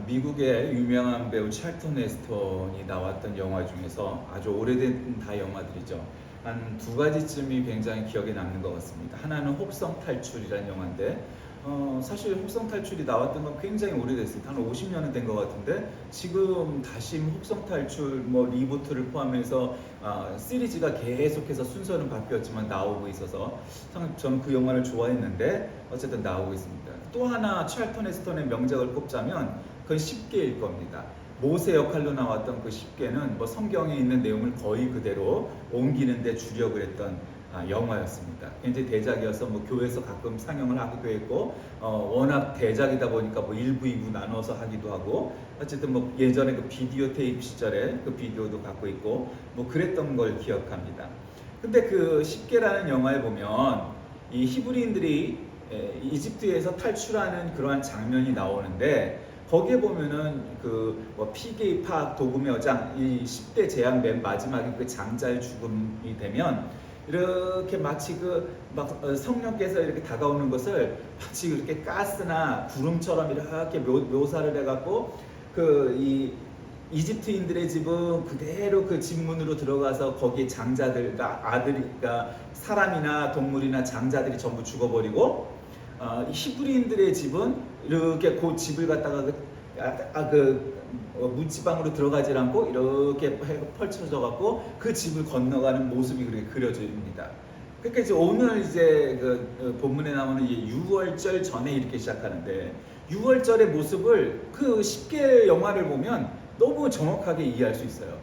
미국의 유명한 배우 찰턴 헤스턴이 나왔던 영화 중에서 아주 오래된 다 영화들이죠. 한 두 가지쯤이 굉장히 기억에 남는 것 같습니다. 하나는 혹성 탈출이라는 영화인데 사실 혹성 탈출이 나왔던 건 굉장히 오래됐습니다. 한 50년은 된 것 같은데 지금 다시 혹성 탈출 뭐 리부트를 포함해서 시리즈가 계속해서 순서는 바뀌었지만 나오고 있어서 저는 그 영화를 좋아했는데 어쨌든 나오고 있습니다. 또 하나 찰턴 헤스턴의 명작을 꼽자면 그건 10개일 겁니다. 모세 역할로 나왔던 그 10개는 뭐 성경에 있는 내용을 거의 그대로 옮기는데 주력을 했던 영화였습니다. 굉장히 대작이어서 뭐 교회에서 가끔 상영을 하기도 했고 워낙 대작이다 보니까 뭐 1부, 2부 나눠서 하기도 하고 어쨌든 뭐 예전에 그 비디오 테이프 시절에 그 비디오도 갖고 있고 뭐 그랬던 걸 기억합니다. 근데 그 10개라는 영화에 보면 이 히브리인들이 이집트에서 탈출하는 그러한 장면이 나오는데 거기에 보면은 그뭐 피게이 팍 도금의 여장 이 10대 재앙 맨 마지막에 그 장자의 죽음이 되면 이렇게 마치 그막 성령께서 이렇게 다가오는 것을 마치 이렇게 가스나 구름처럼 이렇게 묘사를 해갖고 그 이 이집트인들의 집은 그대로 그 집 문으로 들어가서 거기에 장자들, 아들이니까 사람이나 동물이나 장자들이 전부 죽어버리고 히브리인들의 집은 이렇게 그 집을 갖다가 문지방으로 들어가지 않고 이렇게 펼쳐져 갖고 그 집을 건너가는 모습이 그렇게 그려집니다. 그러니까 이제 오늘 이제 그 본문에 나오는 이 6월절 전에 이렇게 시작하는데 6월절의 모습을 그 10개 영화를 보면 너무 정확하게 이해할 수 있어요.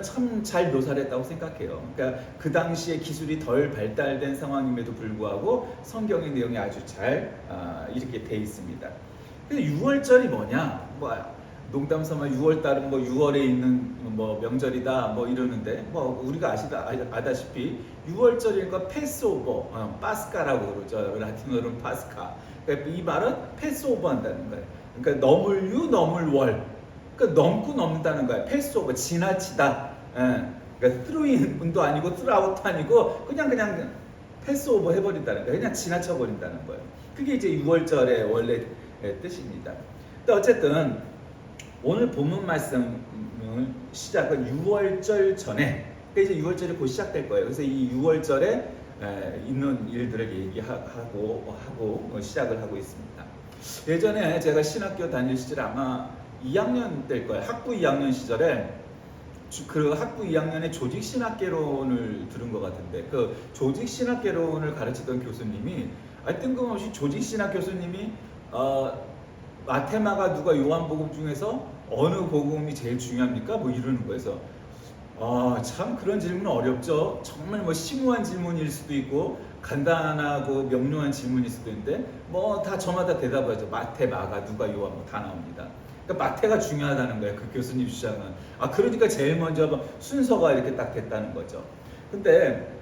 참 잘 묘사를 했다고 생각해요. 그러니까 그 당시에 기술이 덜 발달된 상황임에도 불구하고 성경의 내용이 아주 잘 이렇게 돼 있습니다. 근데 6월절이 뭐냐? 뭐 농담 삼아 6월달은 뭐 6월에 있는 뭐 명절이다 뭐 이러는데 뭐 우리가 아다시피 6월절이니까 패스오버, 파스카라고 그러죠. 라틴어로는 파스카. 그러니까 이 말은 패스오버 한다는 거예요. 그러니까 넘을 월. 그러니까 넘고 넘는다는 거예요. 패스오버 지나치다. 예. 그러니까 through인도 아니고 throughout 아니고 그냥 패스오버 해버린다는 거예요. 그냥 지나쳐 버린다는 거예요. 그게 이제 6월절의 원래 뜻입니다. 근데 어쨌든 오늘 본문 말씀을 시작은 6월절 전에 그러니까 이제 6월절이 곧 시작될 거예요. 그래서 이 6월절에 있는 일들을 얘기하고 시작을 하고 있습니다. 예전에 제가 신학교 다닐 시절에 아마 2학년 될 거예요. 학부 2학년 시절에 그 학부 2학년에 조직신학개론을 들은 것 같은데 그 조직신학개론을 가르치던 교수님이 뜬금없이 조직신학 교수님이 마테마가 누가 요한복음 중에서 어느 복음이 제일 중요합니까? 뭐 이러는 거에서 참 그런 질문은 어렵죠. 정말 뭐 심오한 질문일 수도 있고 간단하고 명료한 질문일 수도 있는데 뭐 다 저마다 대답하죠. 마테, 마가, 누가, 요한 뭐 다 나옵니다. 그러니까 마테가 중요하다는 거예요. 그 교수님 주장은. 그러니까 제일 먼저 순서가 이렇게 딱 됐다는 거죠. 근데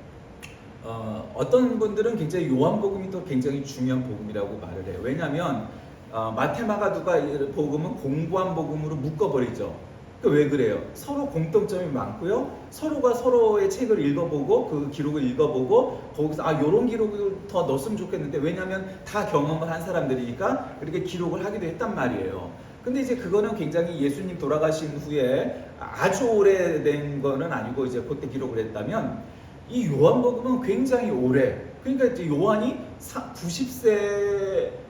어떤 분들은 굉장히 요한복음이 또 굉장히 중요한 복음이라고 말을 해요. 왜냐하면 마테마가 누가 복음은 공부한 복음으로 묶어버리죠. 왜 그래요? 서로 공통점이 많고요. 서로가 서로의 책을 읽어보고 그 기록을 읽어보고 거기서 요런 기록을 더 넣었으면 좋겠는데 왜냐하면 다 경험을 한 사람들이니까 그렇게 기록을 하기도 했단 말이에요. 근데 이제 그거는 굉장히 예수님 돌아가신 후에 아주 오래된 거는 아니고 이제 그때 기록을 했다면 이 요한복음은 굉장히 오래 그러니까 이제 요한이 90세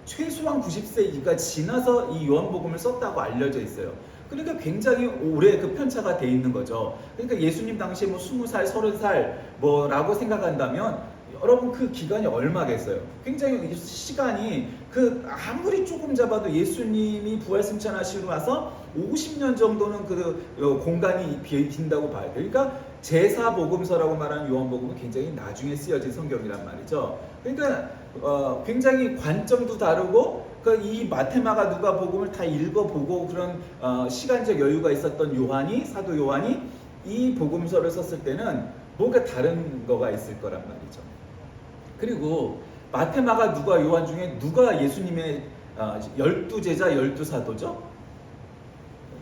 최소한 90세가 지나서 이 요한복음을 썼다고 알려져 있어요. 그러니까 굉장히 오래 그 편차가 돼 있는 거죠. 그러니까 예수님 당시에 뭐 20살, 30살 뭐라고 생각한다면 여러분 그 기간이 얼마겠어요? 굉장히 시간이 아무리 조금 잡아도 예수님이 부활승천하시고 나서 50년 정도는 그 공간이 빈다고 봐야 돼요. 그러니까 제사복음서라고 말하는 요한복음은 굉장히 나중에 쓰여진 성경이란 말이죠. 그러니까 굉장히 관점도 다르고 이 마테마가 누가 복음을 다 읽어보고 그런 시간적 여유가 있었던 사도 요한이 이 복음서를 썼을 때는 뭔가 다른 거가 있을 거란 말이죠. 그리고 마테마가 누가 요한 중에 누가 예수님의 12제자 12사도죠?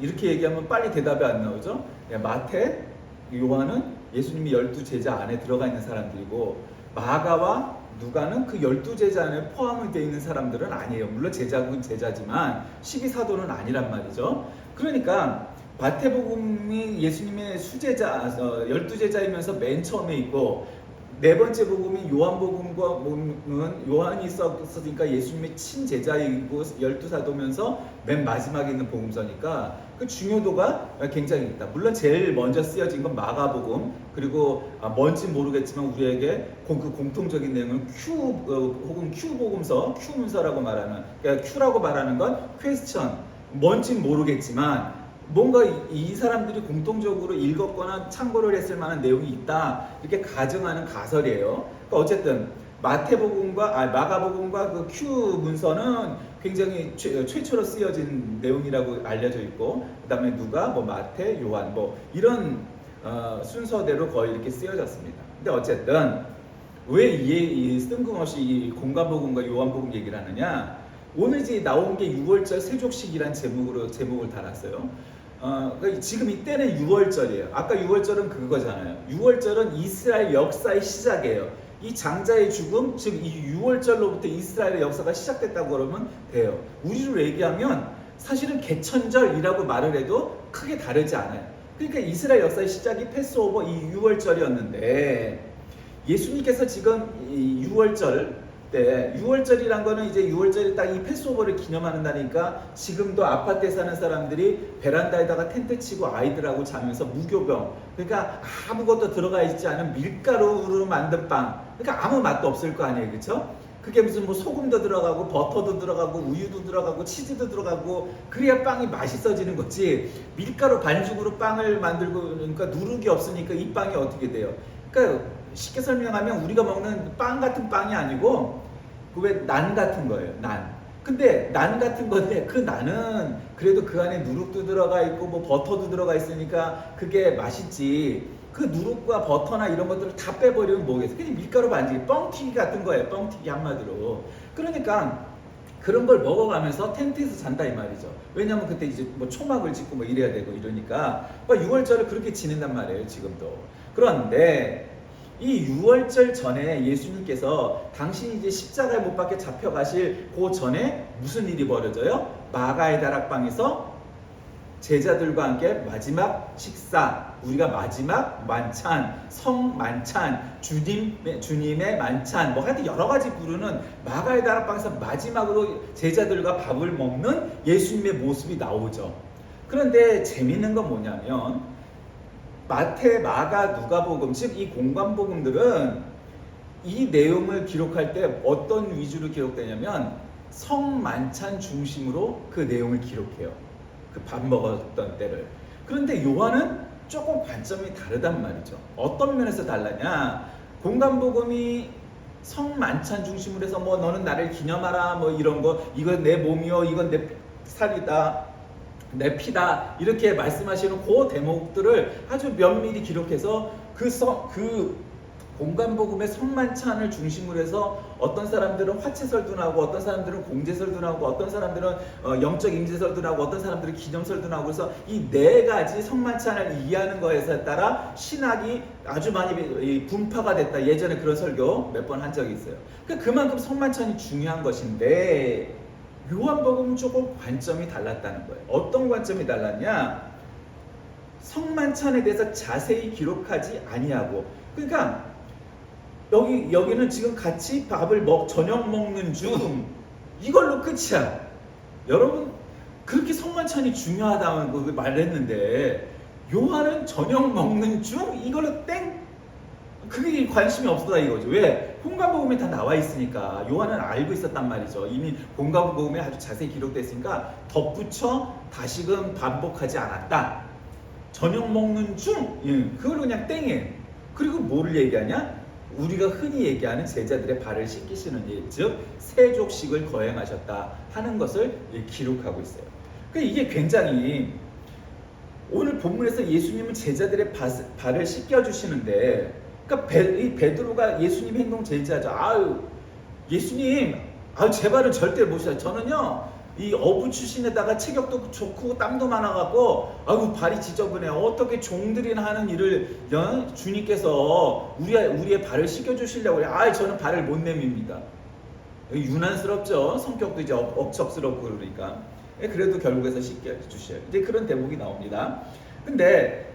이렇게 얘기하면 빨리 대답이 안 나오죠? 마테, 요한은 예수님이 12제자 안에 들어가 있는 사람들이고 마가와 누가는 그 12제자 안에 포함이 되어 있는 사람들은 아니에요. 물론 제자군 제자지만 12사도는 아니란 말이죠. 그러니까 마태복음이 예수님의 수제자, 12제자이면서 맨 처음에 있고, 네 번째 복음이 요한복음은 요한이 썼으니까 예수님의 친제자이고 12사도면서 맨 마지막에 있는 복음서니까 그 중요도가 굉장히 있다. 물론 제일 먼저 쓰여진 건 마가복음, 그리고 뭔지 모르겠지만 우리에게 그 공통적인 내용은 혹은 Q복음서, Q문서라고 말하는, 그러니까 Q라고 말하는 건 퀘스천, 뭔지 모르겠지만 뭔가 이 사람들이 공통적으로 읽었거나 참고를 했을 만한 내용이 있다, 이렇게 가정하는 가설이에요. 그러니까 어쨌든 마가복음과 그 Q 문서는 굉장히 최초로 쓰여진 내용이라고 알려져 있고, 그 다음에 누가, 마태, 요한 이런 순서대로 거의 이렇게 쓰여졌습니다. 근데 어쨌든 왜 이 뜬금없이 이 공관복음과 요한복음 얘기를 하느냐? 오늘 이제 나온 게 6월절 세족식이란 제목을 달았어요. 지금 이때는 6월절이에요. 아까 6월절은 그거잖아요. 6월절은 이스라엘 역사의 시작이에요. 이 장자의 죽음, 즉 이 6월절로부터 이스라엘의 역사가 시작됐다고 그러면 돼요. 우리로 얘기하면 사실은 개천절이라고 말을 해도 크게 다르지 않아요. 그러니까 이스라엘 역사의 시작이 패스오버 이 6월절이었는데, 예수님께서 지금 이 6월절 때, 6월절이란 거는 이제 6월절이 딱 이 패스오버를 기념하는다니까, 지금도 아파트에 사는 사람들이 베란다에다가 텐트 치고 아이들하고 자면서 무교병, 그러니까 아무것도 들어가 있지 않은 밀가루로 만든 빵, 그러니까 아무 맛도 없을 거 아니에요, 그렇죠? 그게 무슨 소금도 들어가고 버터도 들어가고 우유도 들어가고 치즈도 들어가고 그래야 빵이 맛있어지는 거지, 밀가루 반죽으로 빵을 만들고 그러니까 누룩이 없으니까 이 빵이 어떻게 돼요? 그러니까 쉽게 설명하면 우리가 먹는 빵 같은 빵이 아니고 그 왜 난 같은 거예요. 난. 근데 난 같은 건데 그 난은 그래도 그 안에 누룩도 들어가 있고 버터도 들어가 있으니까 그게 맛있지. 그 누룩과 버터나 이런 것들을 다 빼버리면 뭐겠어? 그냥 밀가루 반죽, 뻥튀기 같은 거예요. 뻥튀기 한마디로. 그러니까 그런 걸 먹어가면서 텐트에서 잔다 이 말이죠. 왜냐면 그때 이제 초막을 짓고 이래야 되고 이러니까 6월절을 그렇게 지낸단 말이에요, 지금도. 그런데 이 6월절 전에 예수님께서 당신이 이제 십자가에 못 박혀 잡혀가실 그 전에 무슨 일이 벌어져요? 마가의 다락방에서 제자들과 함께 마지막 식사, 우리가 마지막 만찬, 성만찬, 주님의 만찬, 하여튼 여러 가지 부르는 마가의 다락방에서 마지막으로 제자들과 밥을 먹는 예수님의 모습이 나오죠. 그런데 재밌는 건 뭐냐면 마태, 마가, 누가복음, 즉 이 공관복음들은 이 내용을 기록할 때 어떤 위주로 기록되냐면 성만찬 중심으로 그 내용을 기록해요. 그 밥 먹었던 때를. 그런데 요한은 조금 관점이 다르단 말이죠. 어떤 면에서 달라냐? 공관복음이 성만찬 중심으로 해서 너는 나를 기념하라 이런 거, 이건 내 몸이요, 이건 내 살이다, 내 피다, 이렇게 말씀하시는 그 대목들을 아주 면밀히 기록해서 그 공관복음의 성만찬을 중심으로 해서 어떤 사람들은 화채설도 나오고 어떤 사람들은 공제설도 나오고 어떤 사람들은 영적 임재설도 나오고 어떤 사람들은 기념설도 나오고, 그래서 이 네 가지 성만찬을 이해하는 것에 따라 신학이 아주 많이 분파가 됐다. 예전에 그런 설교 몇 번 한 적이 있어요. 그만큼 성만찬이 중요한 것인데 요한복음은 조금 관점이 달랐다는 거예요. 어떤 관점이 달랐냐? 성만찬에 대해서 자세히 기록하지 아니하고, 그러니까 여기는 지금 같이 저녁 먹는 중, 이걸로 끝이야. 여러분, 그렇게 성만찬이 중요하다고 말했는데 요한은 저녁 먹는 중 이걸로 땡, 그게 관심이 없었다 이거죠. 왜? 공관복음에 다 나와 있으니까. 요한은 알고 있었단 말이죠. 이미 공관복음에 아주 자세히 기록됐으니까 덧붙여 다시금 반복하지 않았다. 저녁 먹는 중, 그걸로 그냥 땡이에요. 그리고 뭐를 얘기하냐? 우리가 흔히 얘기하는 제자들의 발을 씻기시는 일, 즉 세족식을 거행하셨다 하는 것을 기록하고 있어요. 그러니까 이게 굉장히, 오늘 본문에서 예수님은 제자들의 발을 씻겨주시는데, 그러니까 이 베드로가 예수님 행동 제일 잘하죠. 예수님, 제 발은 절대 못 씻어요. 저는요 이 어부 출신에다가 체격도 좋고 땀도 많아갖고 아이고 발이 지저분해. 어떻게 종들이나 하는 일을 주님께서 우리의 발을 씻겨주시려고 그래. 아 저는 발을 못 내밉니다. 유난스럽죠. 성격도 이제 억척스럽고 그러니까. 그래도 결국에서 씻겨주셔요. 이제 그런 대목이 나옵니다. 근데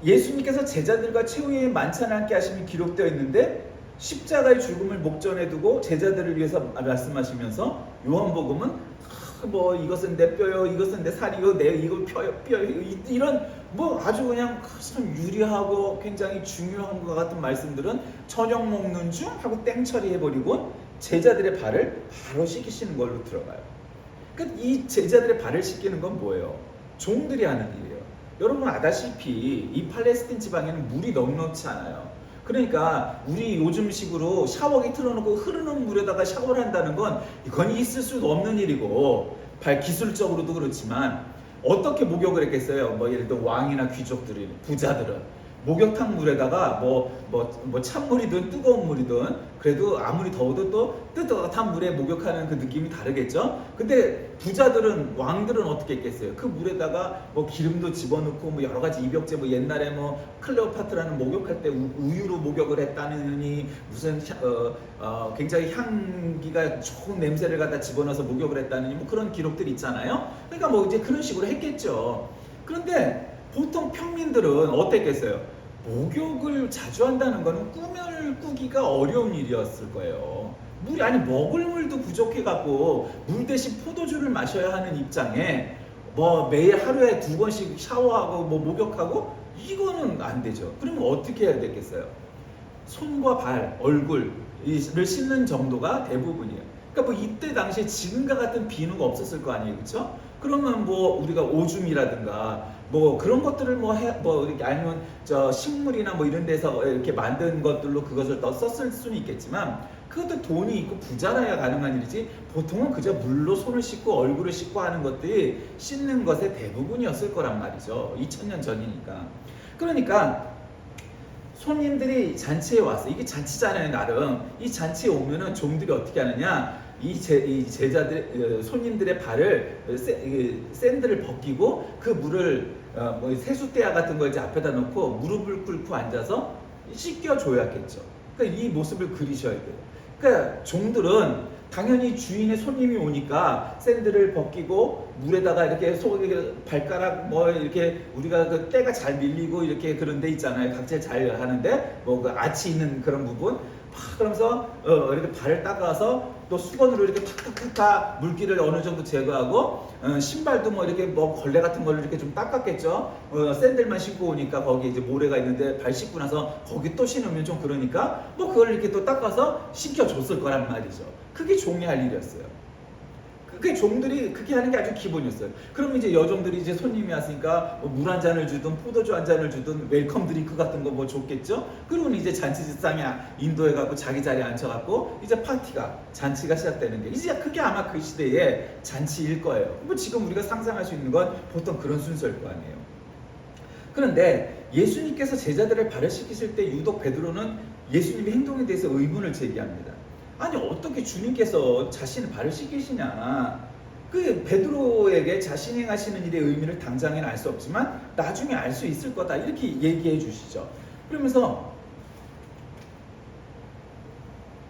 예수님께서 제자들과 최후의 만찬을 함께 하심이 기록되어 있는데 십자가의 죽음을 목전에 두고 제자들을 위해서 말씀하시면서 요한복음은 뭐 이것은 내 뼈요, 이것은 내 살이요, 내 이거 뼈요, 이런 뭐 아주 그냥 참 유리하고 굉장히 중요한 것 같은 말씀들은 저녁 먹는 중 하고 땡 처리해버리고 제자들의 발을 바로 씻기시는 걸로 들어가요. 그러니까 이 제자들의 발을 씻기는 건 뭐예요? 종들이 하는 일이에요. 여러분 아다시피 이 팔레스틴 지방에는 물이 넉넉지 않아요. 그러니까 우리 요즘식으로 샤워기 틀어놓고 흐르는 물에다가 샤워를 한다는 건 이건 있을 수 없는 일이고 기술적으로도 그렇지만 어떻게 목욕을 했겠어요? 뭐 예를 들어 왕이나 귀족들이 부자들은 목욕탕 물에다가 뭐 찬물이든 뜨거운 물이든 그래도 아무리 더워도 또 뜨뜻한 물에 목욕하는 그 느낌이 다르겠죠? 근데 부자들은 왕들은 어떻게 했겠어요? 그 물에다가 뭐 기름도 집어넣고 뭐 여러 가지 입욕제 뭐 옛날에 뭐 클레오파트라는 목욕할 때 우유로 목욕을 했다느니 무슨 굉장히 향기가 좋은 냄새를 갖다 집어넣어서 목욕을 했다느니 뭐 그런 기록들이 있잖아요. 그러니까 뭐 이제 그런 식으로 했겠죠. 그런데 보통 평민들은 어땠겠어요? 목욕을 자주 한다는 거는 꿈을 꾸기가 어려운 일이었을 거예요. 물이 아니 먹을 물도 부족해갖고 물 대신 포도주를 마셔야 하는 입장에 뭐 매일 하루에 2번씩 샤워하고 뭐 목욕하고 이거는 안 되죠. 그러면 어떻게 해야 되겠어요? 손과 발, 얼굴을 씻는 정도가 대부분이에요. 그러니까 뭐 이때 당시에 지금과 같은 비누가 없었을 거 아니에요, 그렇죠? 그러면 뭐 우리가 오줌이라든가 뭐 그런 것들을 이렇게 아니면 식물이나 뭐 이런 데서 이렇게 만든 것들로 그것을 더 썼을 수는 있겠지만 그것도 돈이 있고 부자라야 가능한 일이지 보통은 그저 물로 손을 씻고 얼굴을 씻고 하는 것들이 씻는 것의 대부분이었을 거란 말이죠. 2000년 전이니까. 그러니까 손님들이 잔치에 와서 이게 잔치잖아요 나름. 이 잔치에 오면은 종들이 어떻게 하느냐 이 제자들 손님들의 발을 샌들을 벗기고 그 물을 뭐 세숫대야 같은 거 이제 앞에다 놓고 무릎을 꿇고 앉아서 씻겨줘야겠죠. 그러니까 이 모습을 그리셔야 돼요. 그러니까 종들은 당연히 주인의 손님이 오니까 샌들을 벗기고 물에다가 이렇게 속에 발가락 뭐 이렇게 우리가 그 때가 잘 밀리고 이렇게 그런 데 있잖아요. 각질 잘 하는데 뭐 그 아치 있는 그런 부분 막 그러면서 이렇게 발을 닦아서 또 수건으로 이렇게 탁탁탁탁 물기를 어느 정도 제거하고 신발도 뭐 이렇게 뭐 걸레 같은 걸로 이렇게 좀 닦았겠죠. 샌들만 신고 오니까 거기 이제 모래가 있는데 발 씻고 나서 거기 또 신으면 좀 그러니까 뭐 그걸 이렇게 또 닦아서 씻겨줬을 거란 말이죠. 그게 종이 할 일이었어요. 그게 종들이 그렇게 하는 게 아주 기본이었어요. 그럼 이제 여종들이 이제 손님이 왔으니까 뭐 물 한 잔을 주든 포도주 한 잔을 주든 웰컴 드링크 같은 거 뭐 줬겠죠. 그리고 이제 잔치상에 인도해갖고 자기 자리에 앉혀갖고 이제 파티가 잔치가 시작되는 게 이제 그게 아마 그 시대의 잔치일 거예요. 뭐 지금 우리가 상상할 수 있는 건 보통 그런 순서일 거 아니에요. 그런데 예수님께서 제자들의 발을 씻기실 때 유독 베드로는 예수님의 행동에 대해서 의문을 제기합니다. 아니 어떻게 주님께서 자신의 발을 씻기시냐. 그 베드로에게 자신이 행하시는 일의 의미를 당장에는 알 수 없지만 나중에 알 수 있을 거다 이렇게 얘기해 주시죠. 그러면서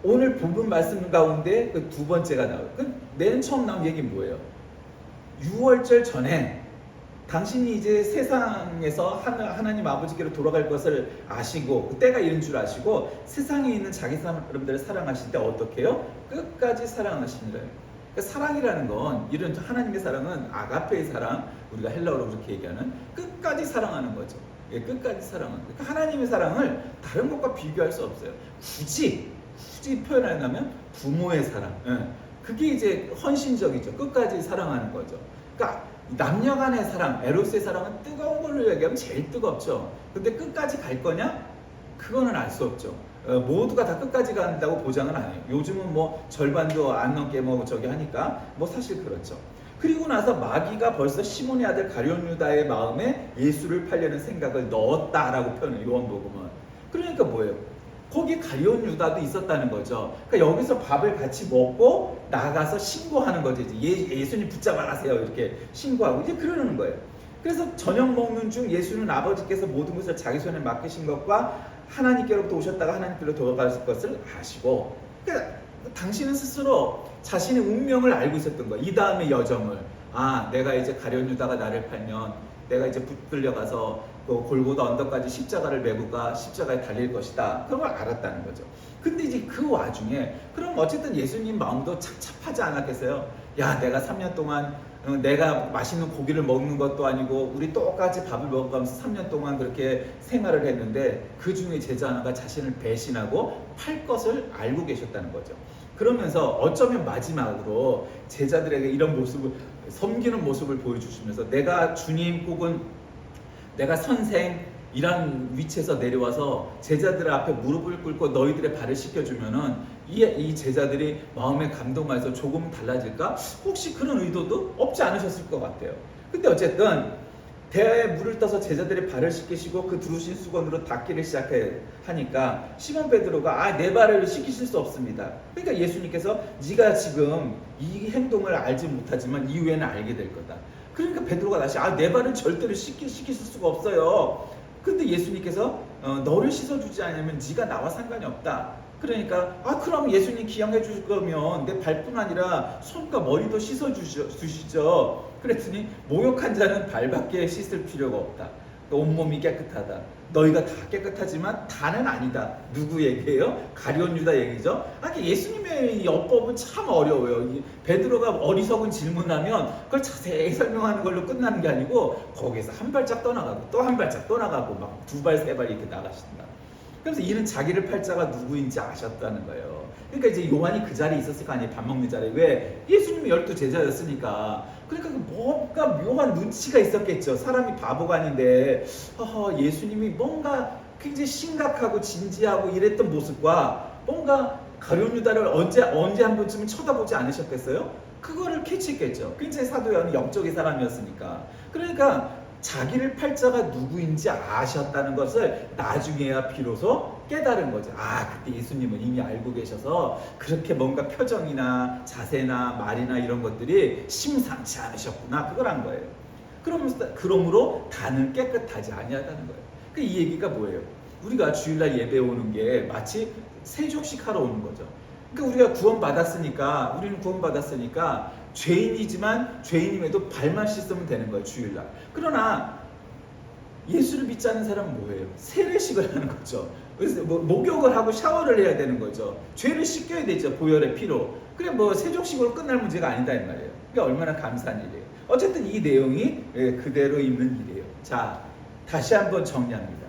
오늘 본문 말씀 가운데 그 두 번째가 나와요. 맨 처음 나온 얘기는 뭐예요? 6월절 전에 당신이 이제 세상에서 하나님 아버지께로 돌아갈 것을 아시고 그때가 이른 줄 아시고 세상에 있는 자기 사람들을 사랑하실 때 어떻게 해요? 끝까지 사랑하시니라. 그러니까 사랑이라는 건 이런 하나님의 사랑은 아가페의 사랑, 우리가 헬라어로 그렇게 얘기하는 끝까지 사랑하는 거죠. 예, 끝까지 사랑하는 거예요. 그러니까 하나님의 사랑을 다른 것과 비교할 수 없어요. 굳이 표현하자면 부모의 사랑. 예, 그게 이제 헌신적이죠. 끝까지 사랑하는 거죠. 그러니까 남녀 간의 사랑, 에로스의 사랑은 뜨거운 걸로 얘기하면 제일 뜨겁죠. 근데 끝까지 갈 거냐? 그거는 알 수 없죠. 모두가 다 끝까지 간다고 보장은 안 해요. 요즘은 뭐 절반도 안 넘게 뭐 저기 하니까 뭐 사실 그렇죠. 그리고 나서 마귀가 벌써 시몬의 아들 가룟 유다의 마음에 예수를 팔려는 생각을 넣었다라고 표현해요. 요한복음은. 그러니까 뭐예요? 거기 가룟 유다도 있었다는 거죠. 그러니까 여기서 밥을 같이 먹고 나가서 신고하는 거죠. 이제 예수님 붙잡아 가세요. 이렇게 신고하고 이제 그러는 거예요. 그래서 저녁 먹는 중 예수는 아버지께서 모든 것을 자기 손에 맡기신 것과 하나님께로부터 오셨다가 하나님께로 돌아가실 것을 아시고, 그러니까 당신은 스스로 자신의 운명을 알고 있었던 거예요. 이 다음의 여정을. 내가 이제 가룟 유다가 나를 팔면 내가 이제 붙들려 가서 그 골고다 언덕까지 십자가를 메고 가 십자가에 달릴 것이다. 그런 걸 알았다는 거죠. 근데 이제 그 와중에 그럼 어쨌든 예수님 마음도 착잡하지 않았겠어요? 야, 내가 3년 동안 내가 맛있는 고기를 먹는 것도 아니고 우리 똑같이 밥을 먹어가면서 3년 동안 그렇게 생활을 했는데 그 중에 제자 하나가 자신을 배신하고 팔 것을 알고 계셨다는 거죠. 그러면서 어쩌면 마지막으로 제자들에게 이런 모습을, 섬기는 모습을 보여주시면서 내가 주님 혹은 내가 선생 이런 위치에서 내려와서 제자들 앞에 무릎을 꿇고 너희들의 발을 씻겨주면은 이 제자들이 마음에 감동해서 조금 달라질까? 혹시 그런 의도도 없지 않으셨을 것 같아요. 근데 어쨌든 대야에 물을 떠서 제자들의 발을 씻기시고 그 두르신 수건으로 닦기를 시작하니까 시몬 베드로가 내 발을 씻기실 수 없습니다. 그러니까 예수님께서 네가 지금 이 행동을 알지 못하지만 이후에는 알게 될 거다. 그러니까 베드로가 다시 내 발을 절대로 씻기실 수가 없어요. 근데 예수님께서 너를 씻어주지 않으면 네가 나와 상관이 없다. 그러니까 그럼 예수님 기양해 주실 거면 내 발뿐 아니라 손과 머리도 씻어주시죠. 그랬더니 모욕한 자는 발밖에 씻을 필요가 없다. 온몸이 깨끗하다. 너희가 다 깨끗하지만 다는 아니다. 누구 얘기예요? 가룟 유다 얘기죠. 예수님의 여법은 참 어려워요. 베드로가 어리석은 질문하면 그걸 자세히 설명하는 걸로 끝나는 게 아니고 거기에서 한 발짝 떠나가고 또 한 발짝 떠나가고 막 두 발 세 발 이렇게 나가신다. 그래서 이는 자기를 팔 자가 누구인지 아셨다는 거예요. 그러니까 이제 요한이 그 자리에 있었을 거 아니에요. 밥 먹는 자리에. 왜? 예수님이 12 제자였으니까. 그러니까 뭔가 묘한 눈치가 있었겠죠. 사람이 바보가 아닌데 예수님이 뭔가 굉장히 심각하고 진지하고 이랬던 모습과 뭔가 가룟 유다를 언제 한 번쯤은 쳐다보지 않으셨겠어요? 그거를 캐치했겠죠. 굉장히 사도 요한은 영적인 사람이었으니까. 그러니까 자기를 팔 자가 누구인지 아셨다는 것을 나중에야 비로소 깨달은 거죠. 그때 예수님은 이미 알고 계셔서 그렇게 뭔가 표정이나 자세나 말이나 이런 것들이 심상치 않으셨구나. 그걸 한 거예요. 그러므로 다는 깨끗하지 아니하다는 거예요. 이 얘기가 뭐예요? 우리가 주일날 예배 오는 게 마치 세족식 하러 오는 거죠. 그러니까 우리가 우리는 구원받았으니까 죄인이지만 죄인임에도 발만 씻으면 되는 거예요. 주일날. 그러나 예수를 믿지 않는 사람은 뭐예요? 세례식을 하는 거죠. 그래서 목욕을 하고 샤워를 해야 되는 거죠. 죄를 씻겨야 되죠. 보혈의 피로. 그래 세족식으로 끝날 문제가 아니다 이 말이에요. 그러니까 얼마나 감사한 일이에요. 어쨌든 이 내용이 그대로 있는 일이에요. 자, 다시 한번 정리합니다.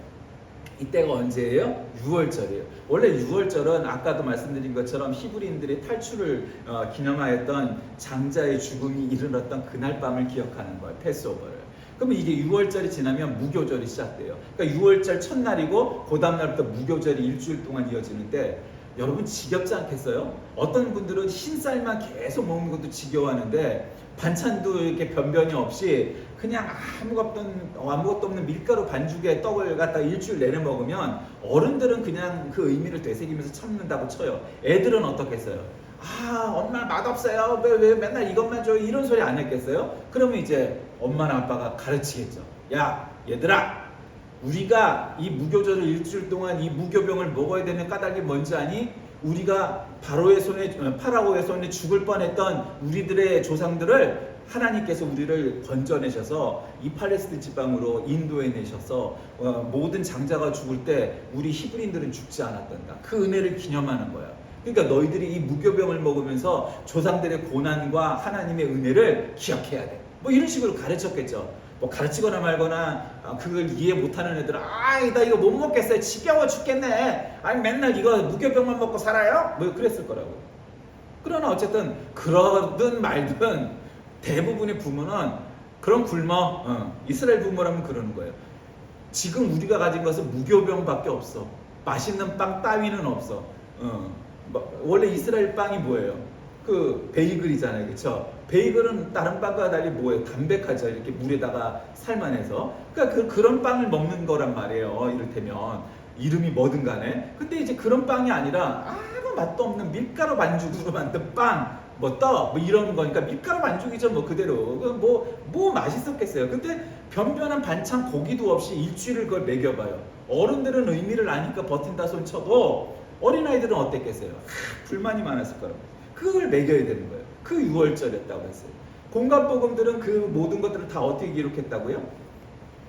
이때가 언제예요? 6월절이에요. 원래 6월절은 아까도 말씀드린 것처럼 히브리인들의 탈출을 기념하였던 장자의 죽음이 일어났던 그날 밤을 기억하는 거예요. 패스오버를. 그러면 이게 6월절이 지나면 무교절이 시작돼요. 그러니까 6월절 첫날이고 그 다음날부터 무교절이 일주일 동안 이어지는데 여러분 지겹지 않겠어요? 어떤 분들은 흰쌀만 계속 먹는 것도 지겨워하는데 반찬도 이렇게 변변이 없이 그냥 아무것도 없는 밀가루 반죽에 떡을 갖다 일주일 내내 먹으면 어른들은 그냥 그 의미를 되새기면서 참는다고 쳐요. 애들은 어떻겠어요? 엄마 맛없어요. 왜 맨날 이것만 줘요? 이런 소리 안 했겠어요? 그러면 이제 엄마나 아빠가 가르치겠죠. 야, 얘들아, 우리가 이 무교절을 일주일 동안 이 무교병을 먹어야 되는 까닭이 뭔지 아니? 우리가 파라오의 손에 죽을 뻔했던 우리들의 조상들을 하나님께서 우리를 건져내셔서 이 팔레스틴 지방으로 인도해 내셔서 모든 장자가 죽을 때 우리 히브리인들은 죽지 않았단다. 그 은혜를 기념하는 거야. 그러니까 너희들이 이 무교병을 먹으면서 조상들의 고난과 하나님의 은혜를 기억해야 돼. 이런 식으로 가르쳤겠죠. 가르치거나 말거나 그걸 이해 못하는 애들은 나 이거 못 먹겠어요. 지겨워 죽겠네. 맨날 이거 무교병만 먹고 살아요? 그랬을 거라고. 그러나 어쨌든 그러든 말든 대부분의 부모는 그런 굶어. 이스라엘 부모라면 그러는 거예요. 지금 우리가 가진 것은 무교병밖에 없어. 맛있는 빵 따위는 없어. 원래 이스라엘 빵이 뭐예요? 그 베이글이잖아요. 그렇죠? 베이글은 다른 빵과 달리 뭐예요? 담백하죠. 이렇게 물에다가 삶아내서. 그러니까 그런 빵을 먹는 거란 말이에요. 이를테면 이름이 뭐든 간에. 근데 이제 그런 빵이 아니라 아무 맛도 없는 밀가루 반죽으로 만든 빵, 뭐 떡, 뭐 이런 거니까 밀가루 반죽이죠, 뭐 그대로. 뭐 맛있었겠어요. 근데 변변한 반찬 고기도 없이 일주일을 그걸 먹여봐요. 어른들은 의미를 아니까 버틴다 손 쳐도 어린아이들은 어땠겠어요? 불만이 많았을 거라고. 그걸 먹여야 되는 거예요. 그 6월절이었다고 했어요. 공관복음들은 그 모든 것들을 다 어떻게 기록했다고요?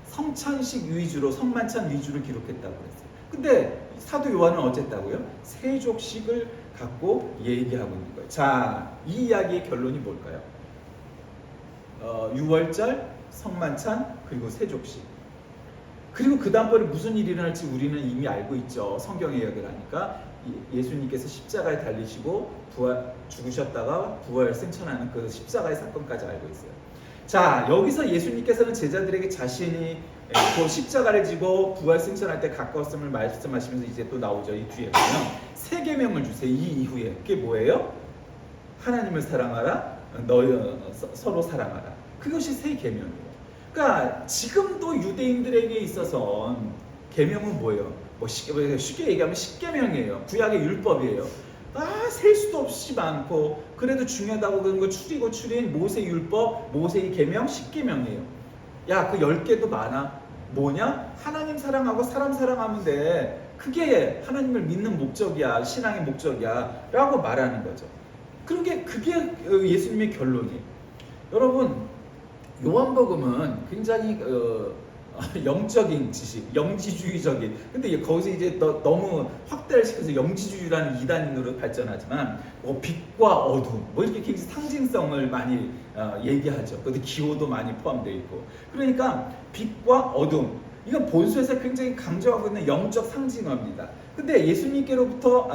성찬식 위주로, 성만찬 위주로 기록했다고 했어요. 근데 사도 요한은 어쨌다고요? 세족식을 갖고 얘기하고 있는 거예요. 자, 이 이야기의 결론이 뭘까요? 6월절, 성만찬, 그리고 세족식. 그리고 그 다음번에 무슨 일이 일어날지 우리는 이미 알고 있죠. 성경의 이야기를 하니까 예수님께서 십자가에 달리시고 죽으셨다가 부활 승천하는 그 십자가의 사건까지 알고 있어요. 자, 여기서 예수님께서는 제자들에게 자신이 그 십자가를 지고 부활 승천할 때 가까웠음을 말씀하시면서 이제 또 나오죠. 이 뒤에 보면 세 계명을 주세요. 이 이후에. 그게 뭐예요? 하나님을 사랑하라, 서로 사랑하라. 그것이 세 계명이에요. 그러니까 지금도 유대인들에게 있어서 계명은 뭐예요? 뭐 쉽게 얘기하면 십계명이에요. 구약의 율법이에요. 셀 수도 없이 많고 그래도 중요하다고 그런 걸 추린 모세 율법, 모세의 계명, 십계명이에요. 야, 그 10개도 많아. 뭐냐? 하나님 사랑하고 사람 사랑하면 돼. 그게 하나님을 믿는 목적이야. 신앙의 목적이야. 라고 말하는 거죠. 그게 예수님의 결론이에요. 여러분, 요한복음은 굉장히 영적인 지식, 영지주의적인. 근데 거기서 이제 너무 확대를 시켜서 영지주의라는 이단으로 발전하지만 뭐 빛과 어둠, 뭐 이렇게 굉장히 상징성을 많이 얘기하죠. 근데 기호도 많이 포함되어 있고. 그러니까 빛과 어둠, 이건 본서에서 굉장히 강조하고 있는 영적 상징어입니다. 근데 예수님으로부터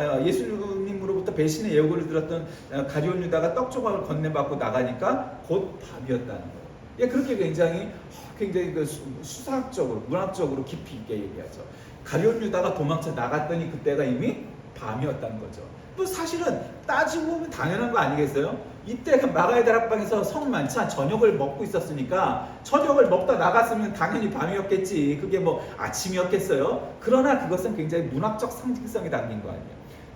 배신의 예고를 들었던 가룟 유다가 떡 조각을 건네받고 나가니까 곧 밤이었다는 거예요. 예, 그렇게 굉장히 그 수사학적으로, 문학적으로 깊이 있게 얘기하죠. 가룟 유다가 도망쳐 나갔더니 그때가 이미 밤이었다는 거죠. 또 사실은 따지고 보면 당연한 거 아니겠어요? 이때 마가의 다락방에서 성만찬 저녁을 먹고 있었으니까 저녁을 먹다 나갔으면 당연히 밤이었겠지. 그게 뭐 아침이었겠어요? 그러나 그것은 굉장히 문학적 상징성이 담긴 거 아니에요.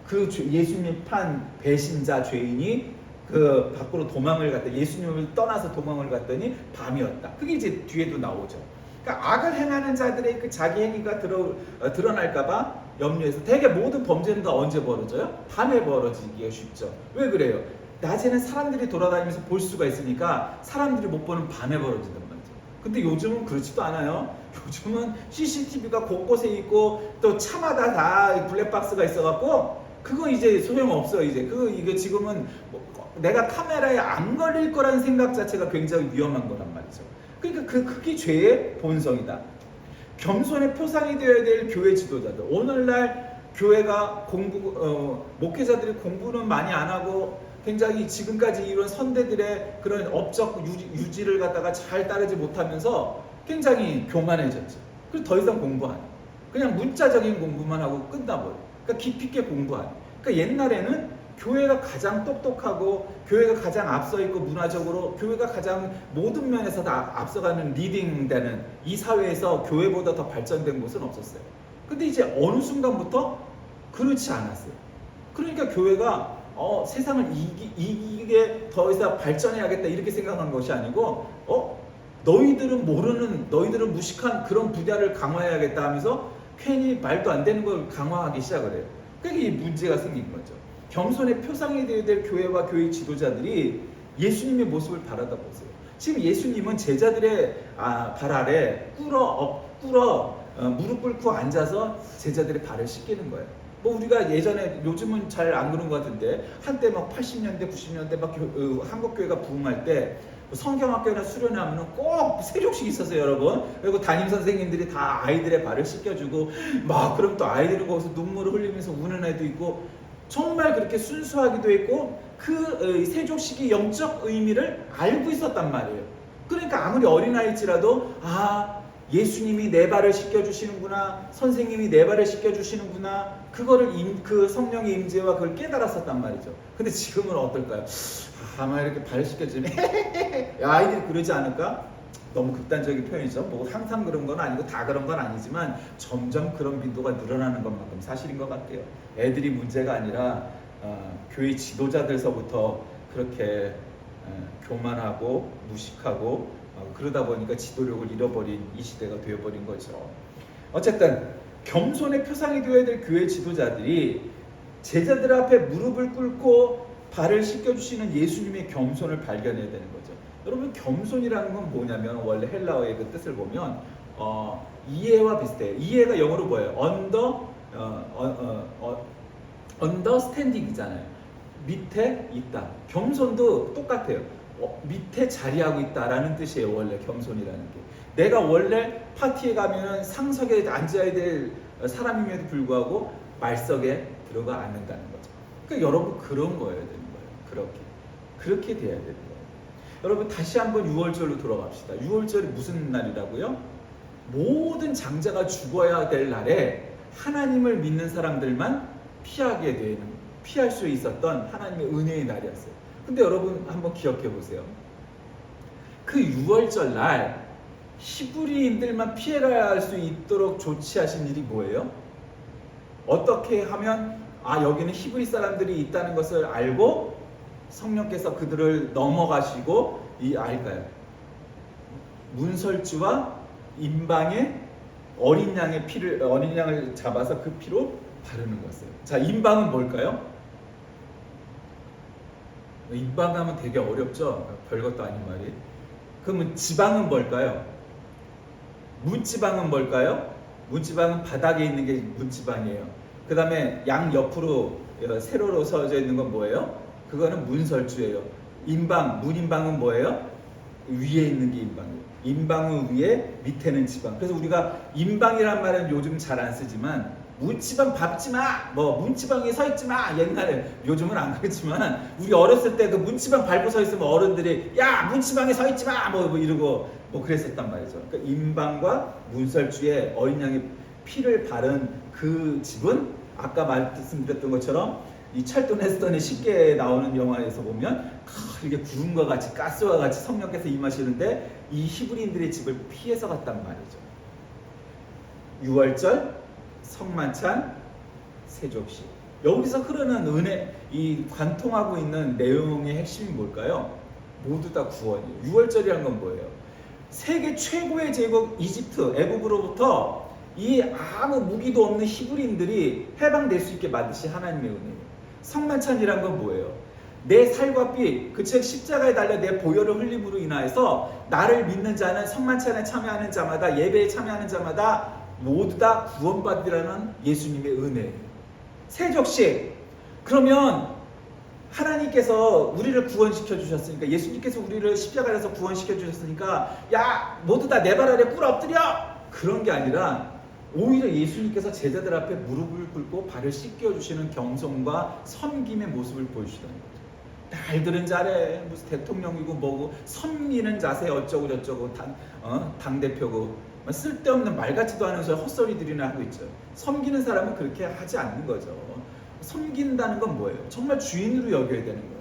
그 예수님 판 배신자 죄인이 그 밖으로 도망을 갔더니, 예수님을 떠나서 도망을 갔더니 밤이었다. 그게 이제 뒤에도 나오죠. 그러니까 악을 행하는 자들의 그 자기 행위가 드러날까봐 염려해서 대개 모든 범죄는 다 언제 벌어져요? 밤에 벌어지기가 쉽죠. 왜 그래요? 낮에는 사람들이 돌아다니면서 볼 수가 있으니까 사람들이 못 보는 밤에 벌어진단 말이죠. 근데 요즘은 그렇지도 않아요. 요즘은 CCTV가 곳곳에 있고 또 차마다 다 블랙박스가 있어갖고 그거 이제 소용없어요. 이게 지금은 내가 카메라에 안 걸릴 거라는 생각 자체가 굉장히 위험한 거란 말이죠. 그러니까 그게 죄의 본성이다. 겸손의 표상이 되어야 될 교회 지도자들. 오늘날 교회가 목회자들이 공부는 많이 안 하고 굉장히 지금까지 이룬 선대들의 그런 업적 유지를 갖다가 잘 따르지 못하면서 굉장히 교만해졌죠. 그래서 더 이상 공부 안 해요. 그냥 문자적인 공부만 하고 끝나버려요. 그러니까 깊이 있게 공부 안 해요. 그러니까 옛날에는 교회가 가장 똑똑하고 교회가 가장 앞서 있고 문화적으로 교회가 가장 모든 면에서 다 앞서가는 리딩되는 이 사회에서 교회보다 더 발전된 곳은 없었어요. 근데 이제 어느 순간부터 그렇지 않았어요. 그러니까 교회가 세상을 이기게 더 이상 발전해야겠다 이렇게 생각한 것이 아니고 너희들은 무식한 그런 분야를 강화해야겠다 하면서 괜히 말도 안 되는 걸 강화하기 시작을 해요. 그러니까 이 문제가 생긴 거죠. 겸손의 표상이 되어야 될 교회와 교회 지도자들이 예수님의 모습을 바라다 보세요. 지금 예수님은 제자들의 발 아래 무릎 꿇고 앉아서 제자들의 발을 씻기는 거예요. 뭐 우리가 예전에, 요즘은 잘 안 그런 것 같은데 한때 막 80년대 90년대 막 한국교회가 부흥할 때 성경학교나 수련하면 꼭 세족식이 있었어요, 여러분. 그리고 담임 선생님들이 다 아이들의 발을 씻겨주고 그럼 또 아이들이 거기서 눈물을 흘리면서 우는 애도 있고, 정말 그렇게 순수하기도 했고 그 세족식의 영적 의미를 알고 있었단 말이에요. 그러니까 아무리 어린아이일지라도 예수님이 내 발을 씻겨주시는구나, 선생님이 내 발을 씻겨주시는구나, 그거를 그 성령의 임재와 그걸 깨달았었단 말이죠. 근데 지금은 어떨까요? 아마 이렇게 발을 씻겨주면 아이들이 그러지 않을까? 너무 극단적인 표현이죠. 뭐 항상 그런 건 아니고 다 그런 건 아니지만 점점 그런 빈도가 늘어나는 것만큼 사실인 것 같아요. 애들이 문제가 아니라 교회 지도자들서부터 그렇게 교만하고 무식하고 그러다 보니까 지도력을 잃어버린 이 시대가 되어버린 거죠. 어쨌든 겸손의 표상이 되어야 될 교회 지도자들이 제자들 앞에 무릎을 꿇고 발을 씻겨주시는 예수님의 겸손을 발견해야 되는 거죠. 여러분, 겸손이라는 건 뭐냐면 원래 헬라어의 그 뜻을 보면 이해와 비슷해요. 이해가 영어로 뭐예요? understanding이잖아요. 밑에 있다. 겸손도 똑같아요. 밑에 자리하고 있다라는 뜻이에요. 원래 겸손이라는 게. 내가 원래 파티에 가면은 상석에 앉아야 될 사람임에도 불구하고 말석에 들어가 앉는다는 거죠. 그러니까 여러분 그런 거여야 되는 거예요. 그렇게 돼야 되는 거예요. 여러분 다시 한번 6월절로 돌아갑시다. 6월절이 무슨 날이라고요? 모든 장자가 죽어야 될 날에 하나님을 믿는 사람들만 피할 수 있었던 하나님의 은혜의 날이었어요. 근데 여러분 한번 기억해 보세요. 그 6월절 날 히브리인들만 피해가야 할 수 있도록 조치하신 일이 뭐예요? 어떻게 하면 여기는 히브리 사람들이 있다는 것을 알고 성령께서 그들을 넘어가시고 알까요? 문설주와 임방에 어린 양을 잡아서 그 피로 바르는 것이에요. 자, 임방은 뭘까요? 임방하면 되게 어렵죠. 별것도 아닌 말이. 그러면 지방은 뭘까요? 문지방은 뭘까요? 문지방은 바닥에 있는 게 문지방이에요. 그 다음에 양 옆으로 세로로 서져 있는 건 뭐예요? 그거는 문설주예요. 문임방은 뭐예요? 위에 있는 게 임방이에요. 임방은 위에, 밑에는 지방. 그래서 우리가 임방이란 말은 요즘 잘 안 쓰지만 문지방 밟지 마! 문지방에 서 있지 마! 옛날에, 요즘은 안 그렇지만 우리 어렸을 때 그 문지방 밟고 서 있으면 어른들이 야! 문지방에 서 있지 마! 이러고 그랬었단 말이죠. 그러니까 임방과 문설주에 어린 양의 피를 바른 그 집은 아까 말씀드렸던 것처럼 이 찰돈 헤스턴의 쉽게 나오는 영화에서 보면 이렇게 구름과 같이 가스와 같이 성령께서 임하시는데 이 히브리인들의 집을 피해서 갔단 말이죠. 6월절, 성만찬, 세족식. 여기서 흐르는 은혜, 이 관통하고 있는 내용의 핵심이 뭘까요? 모두 다 구원이에요. 6월절이란 건 뭐예요? 세계 최고의 제국 이집트, 애국으로부터 이 아무 무기도 없는 히브리인들이 해방될 수 있게 만드신 하나님의 은혜예요. 성만찬이란 건 뭐예요? 내 살과 피, 그 즉 십자가에 달려 내 보혈을 흘림으로 인하여서 나를 믿는 자는 성만찬에 참여하는 자마다, 예배에 참여하는 자마다 모두 다 구원받으라는 예수님의 은혜예요. 세족식. 그러면 하나님께서 우리를 구원시켜 주셨으니까, 예수님께서 우리를 십자가에서 구원시켜 주셨으니까 야 모두 다 내 발 아래 꿇어 엎드려! 그런 게 아니라 오히려 예수님께서 제자들 앞에 무릎을 꿇고 발을 씻겨주시는 겸손과 섬김의 모습을 보여주시다는 거죠. 날들은 잘해, 무슨 대통령이고 뭐고 섬기는 자세 어쩌고 저쩌고 당대표고 쓸데없는 말 같지도 않은 헛소리들이나 하고 있죠. 섬기는 사람은 그렇게 하지 않는 거죠. 섬긴다는 건 뭐예요? 정말 주인으로 여겨야 되는 거예요.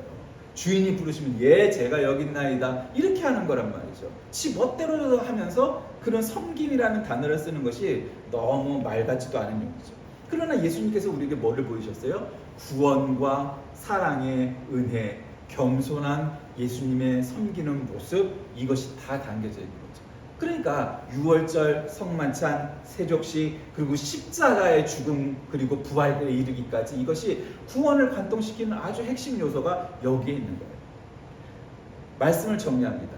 주인이 부르시면 예 제가 여기 있나이다 이렇게 하는 거란 말이죠. 지 멋대로 하면서 그런 섬김이라는 단어를 쓰는 것이 너무 말 같지도 않은 용어죠. 그러나 예수님께서 우리에게 뭐를 보이셨어요? 구원과 사랑의 은혜, 겸손한 예수님의 섬기는 모습, 이것이 다 담겨져 있는 거죠. 그러니까 6월절, 성만찬, 세족식, 그리고 십자가의 죽음, 그리고 부활에 이르기까지 이것이 구원을 관통시키는 아주 핵심 요소가 여기에 있는 거예요. 말씀을 정리합니다.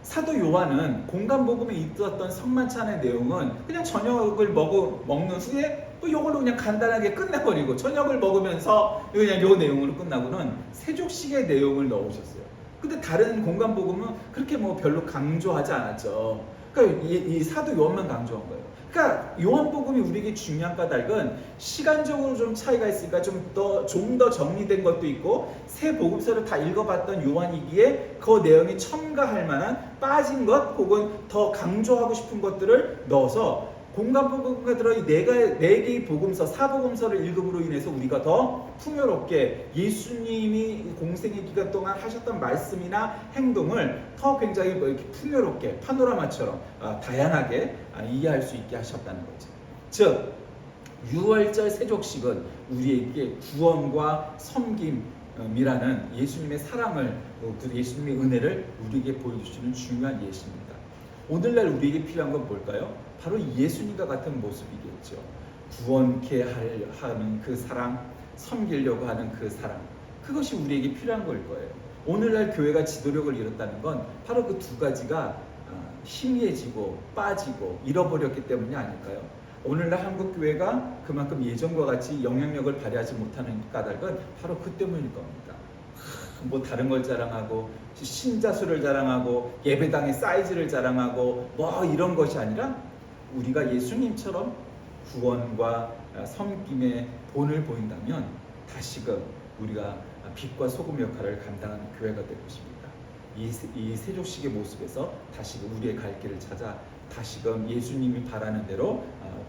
사도 요한은 공간복음에 있었던 성만찬의 내용은 그냥 저녁을 먹는 후에 이걸로 그냥 간단하게 끝내버리고, 저녁을 먹으면서 그냥 요 내용으로 끝나고는 세족식의 내용을 넣으셨어요. 근데 다른 공간복음은 그렇게 별로 강조하지 않았죠. 그러니까 이 사도 요한만 강조한 거예요. 그러니까 요한복음이 우리에게 중요한 까닭은 시간적으로 좀 차이가 있으니까 좀 더 정리된 것도 있고, 세 복음서를 다 읽어봤던 요한이기에 그 내용이 첨가할 만한 빠진 것 혹은 더 강조하고 싶은 것들을 넣어서 공감복음과 들어 네 개의 복음서, 사복음서를 읽음으로 인해서 우리가 더 풍요롭게 예수님이 공생의 기간 동안 하셨던 말씀이나 행동을 더 굉장히 이렇게 풍요롭게 파노라마처럼 다양하게 이해할 수 있게 하셨다는 거죠. 즉 유월절 세족식은 우리에게 구원과 섬김이라는 예수님의 사랑을, 그 예수님의 은혜를 우리에게 보여주시는 중요한 예시입니다. 오늘날 우리에게 필요한 건 뭘까요? 바로 예수님과 같은 모습이겠죠. 구원케 하는 그 사랑, 섬기려고 하는 그 사랑, 그것이 우리에게 필요한 걸 거예요. 오늘날 교회가 지도력을 잃었다는 건 바로 그 두 가지가 희미해지고 빠지고 잃어버렸기 때문이 아닐까요? 오늘날 한국 교회가 그만큼 예전과 같이 영향력을 발휘하지 못하는 까닭은 바로 그 때문일 겁니다. 뭐 다른 걸 자랑하고 신자수를 자랑하고 예배당의 사이즈를 자랑하고 뭐 이런 것이 아니라 우리가 예수님처럼 구원과 섬김의 본을 보인다면 다시금 우리가 빛과 소금 역할을 감당하는 교회가 될 것입니다. 이 세족식의 모습에서 다시금 우리의 갈 길을 찾아 다시금 예수님이 바라는 대로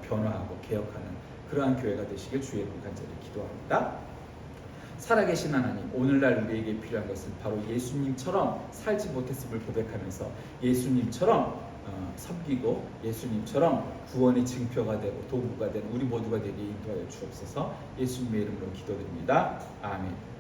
변화하고 개혁하는 그러한 교회가 되시길 주의 이름으로 간절히 기도합니다. 살아계신 하나님, 오늘날 우리에게 필요한 것은 바로 예수님처럼 살지 못했음을 고백하면서 예수님처럼 섬기고 예수님처럼 구원의 증표가 되고 도구가 되는 우리 모두가 되게 인도하여 주옵소서. 예수님의 이름으로 기도드립니다. 아멘.